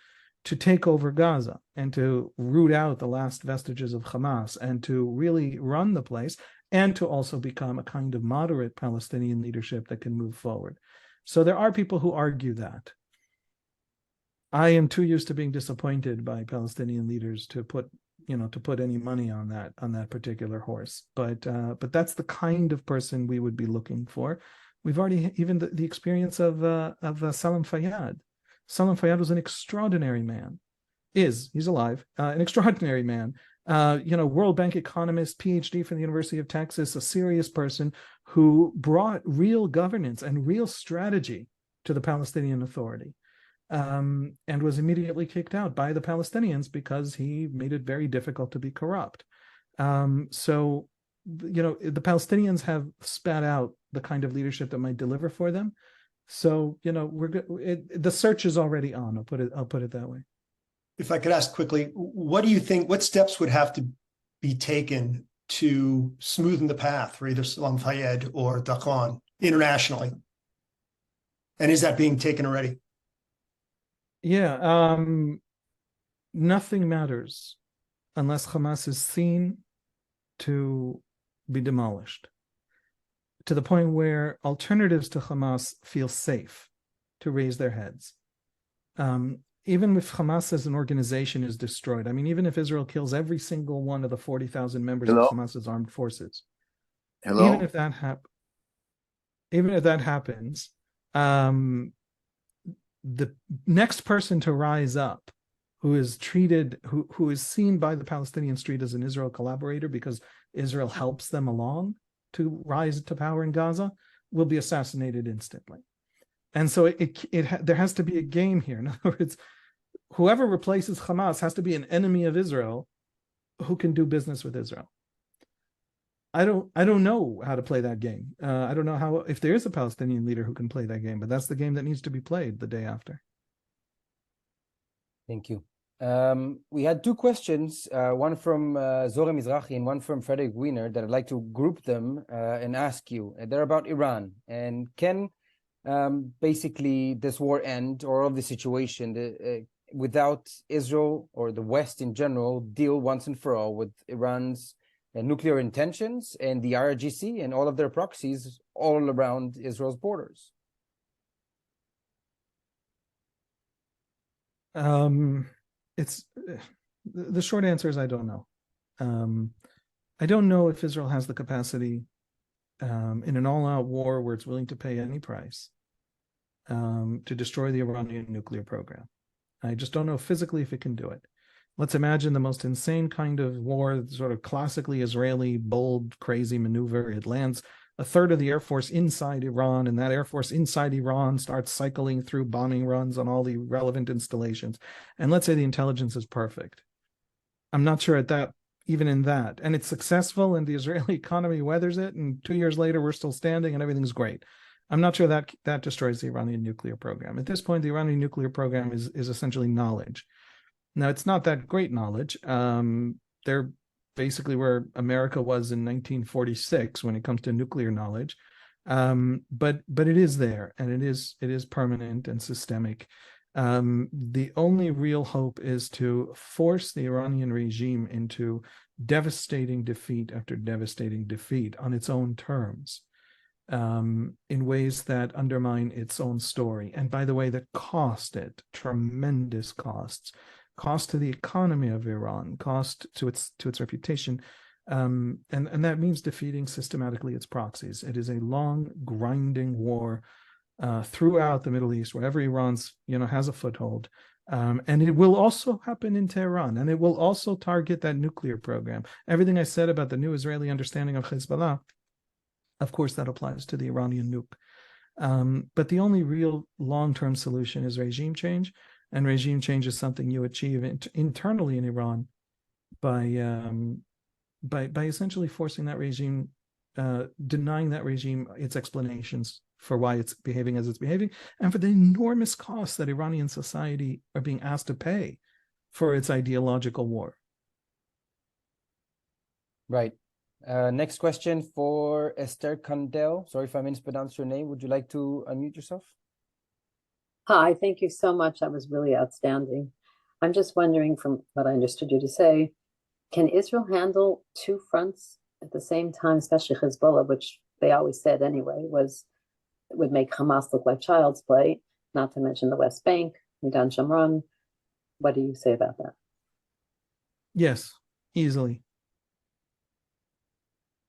to take over Gaza and to root out the last vestiges of Hamas and to really run the place and to also become a kind of moderate Palestinian leadership that can move forward. So there are people who argue that. I am too used to being disappointed by Palestinian leaders to put any money on that particular horse. But that's the kind of person we would be looking for. We've already even the experience of Salam Fayyad. Salam Fayyad was an extraordinary man. He's alive, an extraordinary man. World Bank economist, PhD from the University of Texas, a serious person who brought real governance and real strategy to the Palestinian Authority, and was immediately kicked out by the Palestinians because he made it very difficult to be corrupt. So, the Palestinians have spat out the kind of leadership that might deliver for them. So, we're good. The search is already on. I'll put it that way. If I could ask quickly, what do you think, what steps would have to be taken to smoothen the path for either Salam Fayyad or Dakhlan internationally? And is that being taken already? Yeah, nothing matters unless Hamas is seen to be demolished, to the point where alternatives to Hamas feel safe to raise their heads. Even if Hamas as an organization is destroyed, even if Israel kills every single one of the 40,000 members of Hamas's armed forces, even if that happens, the next person to rise up who is seen by the Palestinian street as an Israel collaborator because Israel helps them along to rise to power in Gaza will be assassinated instantly. And so there has to be a game here. In other words, whoever replaces Hamas has to be an enemy of Israel who can do business with Israel. I don't know how to play that game. I don't know if there is a Palestinian leader who can play that game, but that's the game that needs to be played the day after. Thank you. We had two questions, one from Zora Mizrahi and one from Frederick Wiener, that I'd like to group them and ask you. They're about Iran. And can basically this war end, or of the situation, without Israel or the West in general deal once and for all with Iran's nuclear intentions and the IRGC and all of their proxies all around Israel's borders? It's the short answer is I don't know. I don't know if Israel has the capacity in an all-out war where it's willing to pay any price to destroy the Iranian nuclear program. I just don't know physically if it can do it. Let's imagine the most insane kind of war, sort of classically Israeli, bold, crazy maneuver. It lands a third of the Air Force inside Iran, and that Air Force inside Iran starts cycling through bombing runs on all the relevant installations. And let's say the intelligence is perfect. I'm not sure even in that. And it's successful, and the Israeli economy weathers it, and 2 years later, we're still standing and everything's great. I'm not sure that destroys the Iranian nuclear program. At this point, the Iranian nuclear program is essentially knowledge. Now, it's not that great knowledge. They're basically where America was in 1946 when it comes to nuclear knowledge. But it is there, and it is permanent and systemic. The only real hope is to force the Iranian regime into devastating defeat after devastating defeat on its own terms, in ways that undermine its own story. And by the way, that cost it tremendous costs. Cost to the economy of Iran, cost to its reputation, And that means defeating systematically its proxies. It is a long, grinding war throughout the Middle East, wherever Iran's has a foothold. And it will also happen in Tehran, and it will also target that nuclear program. Everything I said about the new Israeli understanding of Hezbollah, of course, that applies to the Iranian nuke. But the only real long-term solution is regime change, and regime change is something you achieve internally in Iran by essentially forcing that regime, denying that regime its explanations for why it's behaving as it's behaving, and for the enormous costs that Iranian society are being asked to pay for its ideological war. Right. Next question for Esther Kandel. Sorry if I mispronounced your name. Would you like to unmute yourself? Hi, thank you so much. That was really outstanding. I'm just wondering, from what I understood you to say, can Israel handle two fronts at the same time, especially Hezbollah, which they always said anyway would make Hamas look like child's play, not to mention the West Bank, Medan Shamron. What do you say about that? Yes, easily.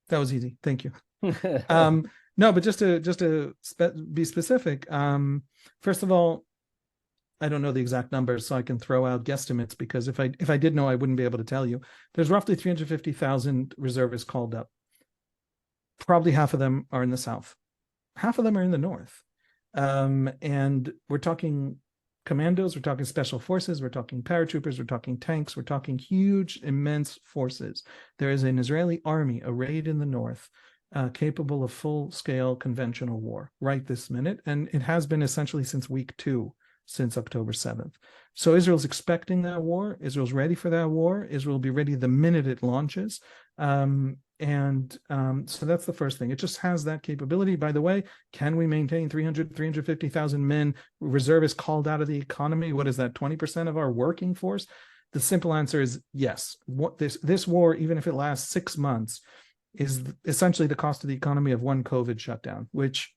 That was easy. Thank you. No, but just to be specific, first of all, I don't know the exact numbers, so I can throw out guesstimates, because if I did know, I wouldn't be able to tell you. There's roughly 350,000 reservists called up. Probably half of them are in the south. Half of them are in the north. And we're talking commandos, we're talking special forces, we're talking paratroopers, we're talking tanks, we're talking huge, immense forces. There is an Israeli army arrayed in the north, capable of full-scale conventional war right this minute, and it has been essentially since week 2, since October 7th. So Israel's expecting that war. Israel's ready for that war. Israel will be ready the minute it launches. So that's the first thing. It just has that capability. By the way, can we maintain 350,000 men, reservists called out of the economy? What is that, 20% of our working force? The simple answer is yes. This war, even if it lasts 6 months, is essentially the cost of the economy of one COVID shutdown, which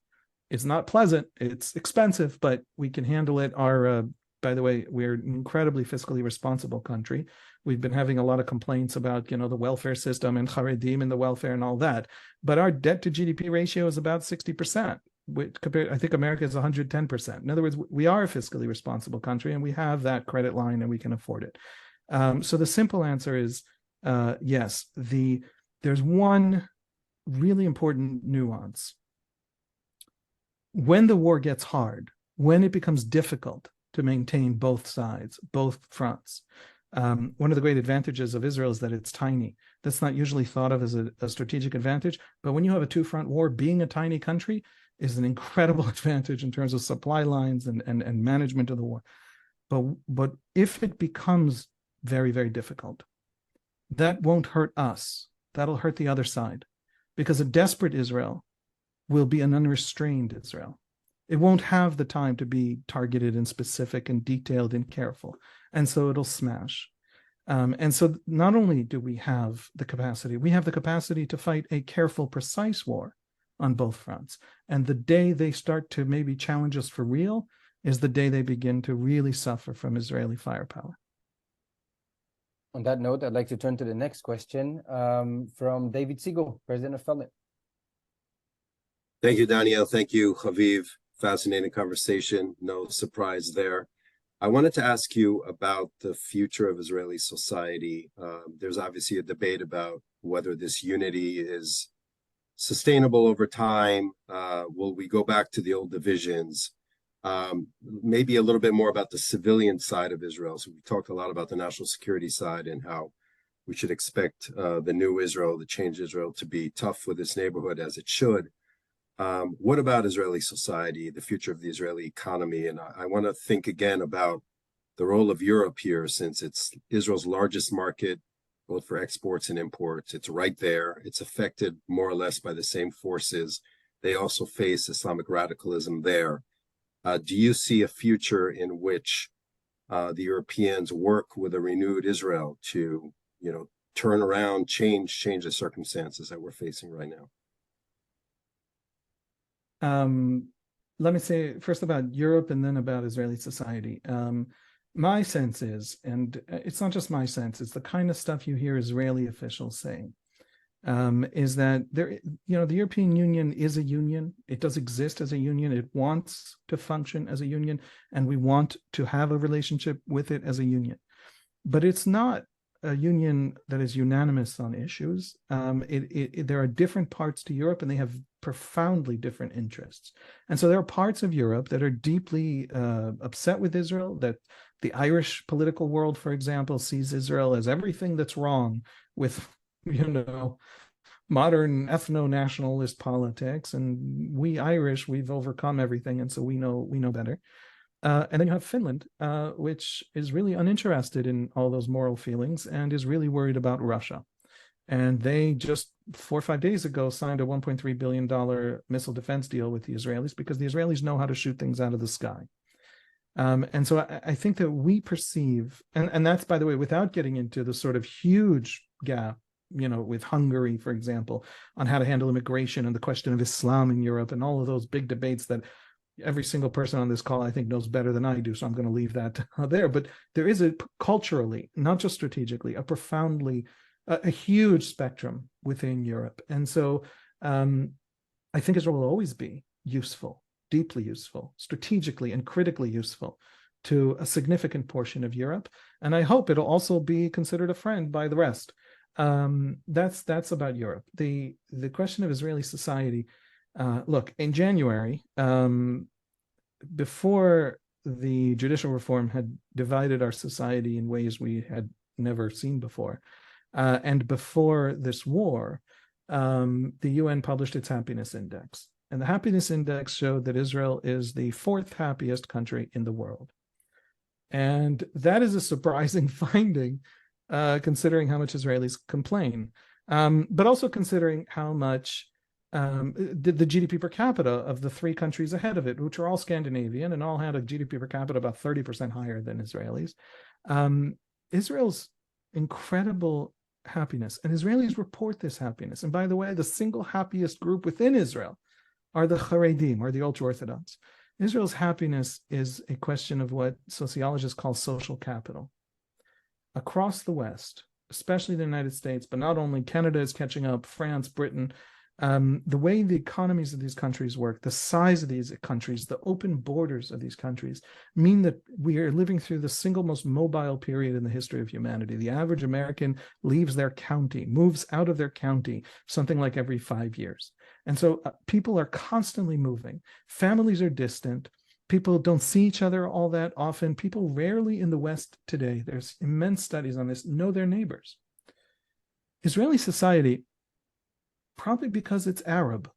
is not pleasant. It's expensive, but we can handle it. By the way, we're an incredibly fiscally responsible country. We've been having a lot of complaints about, the welfare system and Haredim and the welfare and all that. But our debt to GDP ratio is about 60%. I think America is 110%. In other words, we are a fiscally responsible country, and we have that credit line, and we can afford it. So the simple answer is yes. There's one really important nuance. When the war gets hard, when it becomes difficult to maintain both sides, both fronts, one of the great advantages of Israel is that it's tiny. That's not usually thought of as a strategic advantage, but when you have a two-front war, being a tiny country is an incredible advantage in terms of supply lines and management of the war. But if it becomes very, very difficult, that won't hurt us. That'll hurt the other side, because a desperate Israel will be an unrestrained Israel. It won't have the time to be targeted and specific and detailed and careful. And so it'll smash. And so not only do we have the capacity, we have the capacity to fight a careful, precise war on both fronts. And the day they start to maybe challenge us for real is the day they begin to really suffer from Israeli firepower. On that note, I'd like to turn to the next question from David Siegel, President of FELNET. Thank you, Daniel. Thank you, Haviv. Fascinating conversation. No surprise there. I wanted to ask you about the future of Israeli society. There's obviously a debate about whether this unity is sustainable over time. Will we go back to the old divisions? Maybe a little bit more about the civilian side of Israel. So we talked a lot about the national security side and how we should expect the new Israel, the changed Israel, to be tough with its neighborhood as it should. What about Israeli society, the future of the Israeli economy? And I want to think again about the role of Europe here, since it's Israel's largest market, both for exports and imports. It's right there. It's affected more or less by the same forces. They also face Islamic radicalism there. Do you see a future in which the Europeans work with a renewed Israel to, turn around, change the circumstances that we're facing right now? Let me say first about Europe and then about Israeli society. My sense is, and it's not just my sense, it's the kind of stuff you hear Israeli officials saying, is that the European Union is a union. It does exist as a union. It wants to function as a union, and we want to have a relationship with it as a union. But it's not a union that is unanimous on issues. There are different parts to Europe, and they have profoundly different interests. And so there are parts of Europe that are deeply upset with Israel, that the Irish political world, for example, sees Israel as everything that's wrong with, modern ethno-nationalist politics. And we Irish, we've overcome everything, and so we know better. And then you have Finland, which is really uninterested in all those moral feelings and is really worried about Russia. And they just 4 or 5 days ago signed a $1.3 billion missile defense deal with the Israelis because the Israelis know how to shoot things out of the sky. And so I think that we perceive, and that's, by the way, without getting into the sort of huge gap, with Hungary, for example, on how to handle immigration and the question of Islam in Europe and all of those big debates that every single person on this call, I think, knows better than I do. So I'm going to leave that there. But there is culturally, not just strategically, a huge spectrum within Europe. And so I think Israel will always be useful, deeply useful, strategically and critically useful to a significant portion of Europe. And I hope it'll also be considered a friend by the rest. That's about Europe. The question of Israeli society, look, in January, before the judicial reform had divided our society in ways we had never seen before, and before this war, the UN published its happiness index. And the happiness index showed that Israel is the 4th happiest country in the world. And that is a surprising finding, considering how much Israelis complain, but also considering how much the GDP per capita of the 3 countries ahead of it, which are all Scandinavian and all had a GDP per capita about 30% higher than Israelis. Israel's incredible happiness, and Israelis report this happiness. And by the way, the single happiest group within Israel are the Haredim, or the ultra-Orthodox. Israel's happiness is a question of what sociologists call social capital. Across the West, especially the United States, but not only, Canada is catching up, France, Britain, the way the economies of these countries work, the size of these countries, the open borders of these countries mean that we are living through the single most mobile period in the history of humanity. The average American leaves their county, moves out of their county, something like every 5 years. And so people are constantly moving. Families are distant. People don't see each other all that often. People rarely in the West today, there's immense studies on this, know their neighbors. Israeli society, probably because it's Arab,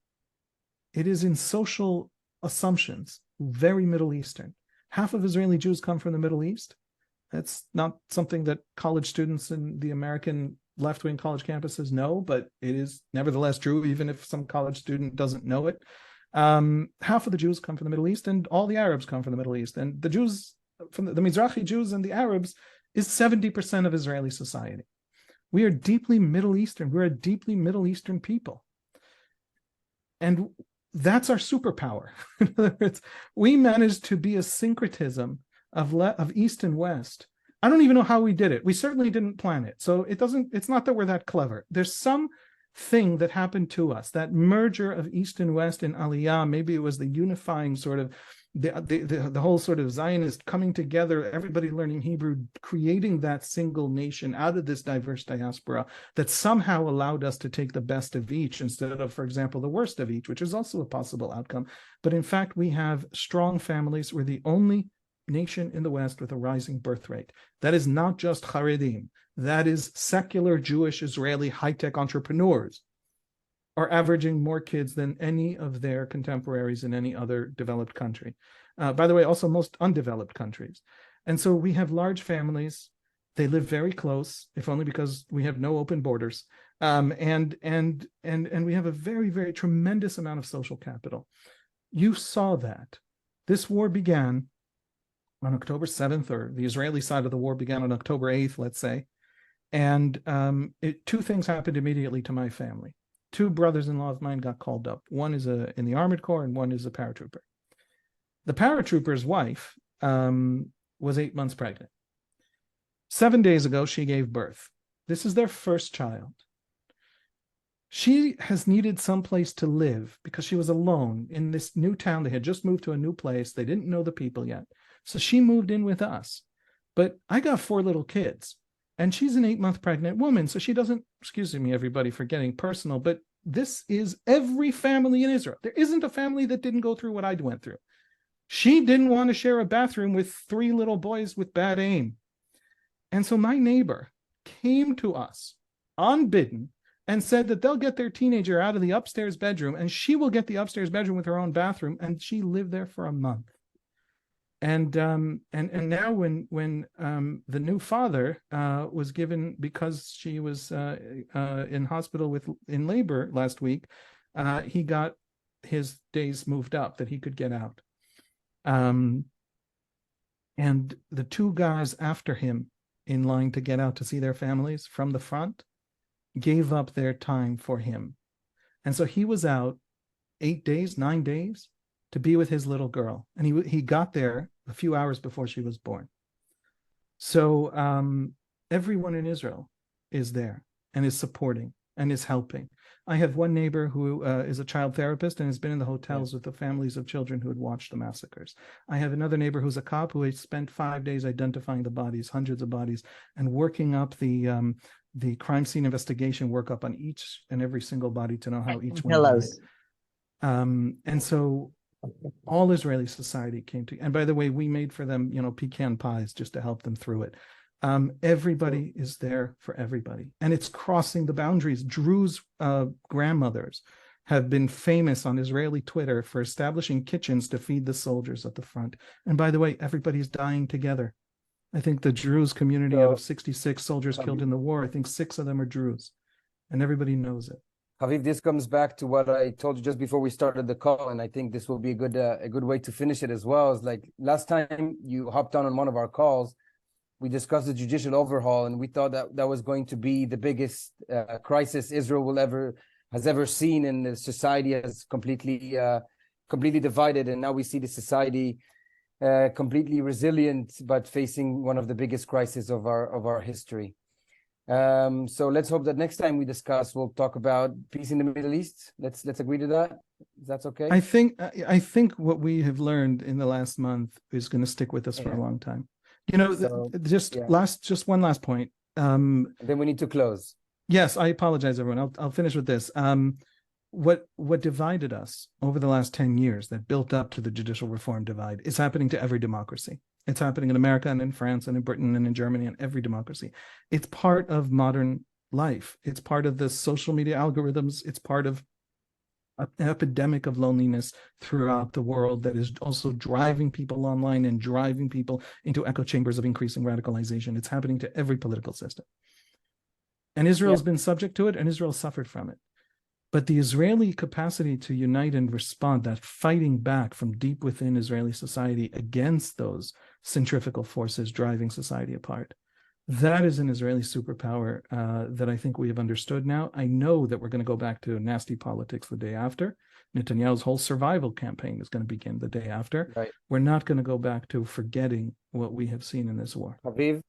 it is in social assumptions very Middle Eastern. Half of Israeli Jews come from the Middle East. That's not something that college students in the American left-wing college campuses know, but it is nevertheless true, even if some college student doesn't know it. Half of the Jews come from the Middle East, and all the Arabs come from the Middle East. And the Jews, from the Mizrahi Jews and the Arabs, is 70% of Israeli society. We are deeply Middle Eastern. We're a deeply Middle Eastern people. And that's our superpower. In other words, we managed to be a syncretism of East and West. I don't even know how we did it. We certainly didn't plan it. So it's not that we're that clever. There's some thing that happened to us, that merger of East and West in Aliyah. Maybe it was the unifying sort of, the whole sort of Zionist coming together, everybody learning Hebrew, creating that single nation out of this diverse diaspora that somehow allowed us to take the best of each instead of, for example, the worst of each, which is also a possible outcome. But in fact, we have strong families. We're the only nation in the West with a rising birth rate. That is not just Haredim. That is secular Jewish Israeli high-tech entrepreneurs are averaging more kids than any of their contemporaries in any other developed country. By the way, also most undeveloped countries. And so we have large families. They live very close, if only because we have no open borders. And we have a very, very tremendous amount of social capital. You saw that. This war began on October 7th, or the Israeli side of the war began on October 8th, let's say. And 2 things happened immediately to my family. 2 brothers-in-law of mine got called up. One is in the Armored Corps and one is a paratrooper. The paratrooper's wife was 8 months pregnant. 7 days ago, she gave birth. This is their first child. She has needed some place to live because she was alone in this new town. They had just moved to a new place. They didn't know the people yet. So she moved in with us. But I got 4 little kids, and she's an 8-month pregnant woman. So she doesn't, excuse me, everybody, for getting personal, but this is every family in Israel. There isn't a family that didn't go through what I went through. She didn't want to share a bathroom with 3 little boys with bad aim. And so my neighbor came to us unbidden and said that they'll get their teenager out of the upstairs bedroom, and she will get the upstairs bedroom with her own bathroom. And she lived there for a month. And now when the new father was given, because she was in hospital in labor last week, he got his days moved up that he could get out. And the 2 guys after him in line to get out to see their families from the front gave up their time for him. And so he was out 8 days, 9 days to be with his little girl. And he got there a few hours before she was born. So everyone in Israel is there and is supporting and is helping. I have one neighbor who is a child therapist and has been in the hotels with the families of children who had watched the massacres. I have another neighbor who's a cop who has spent 5 days identifying the bodies, hundreds of bodies, and working up the crime scene investigation workup on each and every single body to know how each one died. And so all Israeli society came to, and by the way, we made for them, pecan pies just to help them through it. Everybody is there for everybody, and it's crossing the boundaries. Drew's grandmothers have been famous on Israeli Twitter for establishing kitchens to feed the soldiers at the front. And by the way, everybody's dying together. I think the Druze community, out of 66 soldiers killed in the war, I think 6 of them are Druze, and everybody knows it. Haviv, this comes back to what I told you just before we started the call, and I think this will be a good way to finish it as well. Is like last time you hopped on one of our calls, we discussed the judicial overhaul, and we thought that was going to be the biggest crisis Israel has ever seen, and the society has completely divided. And now we see the society completely resilient, but facing one of the biggest crises of our history. So let's hope that next time we discuss, we'll talk about peace in the Middle East. Let's agree to that. If that's okay. I think what we have learned in the last month is going to stick with us for a long time. Just one last point. Then we need to close. Yes, I apologize, everyone. I'll finish with this. What divided us over the last 10 years that built up to the judicial reform divide is happening to every democracy. It's happening in America and in France and in Britain and in Germany and every democracy. It's part of modern life. It's part of the social media algorithms. It's part of an epidemic of loneliness throughout the world that is also driving people online and driving people into echo chambers of increasing radicalization. It's happening to every political system. And Israel's been subject to it, and Israel suffered from it. But the Israeli capacity to unite and respond, that fighting back from deep within Israeli society against those centrifugal forces driving society apart, that is an Israeli superpower that I think we have understood now. I know that we're going to go back to nasty politics the day after. Netanyahu's whole survival campaign is going to begin the day after. Right. We're not going to go back to forgetting what we have seen in this war. Haviv,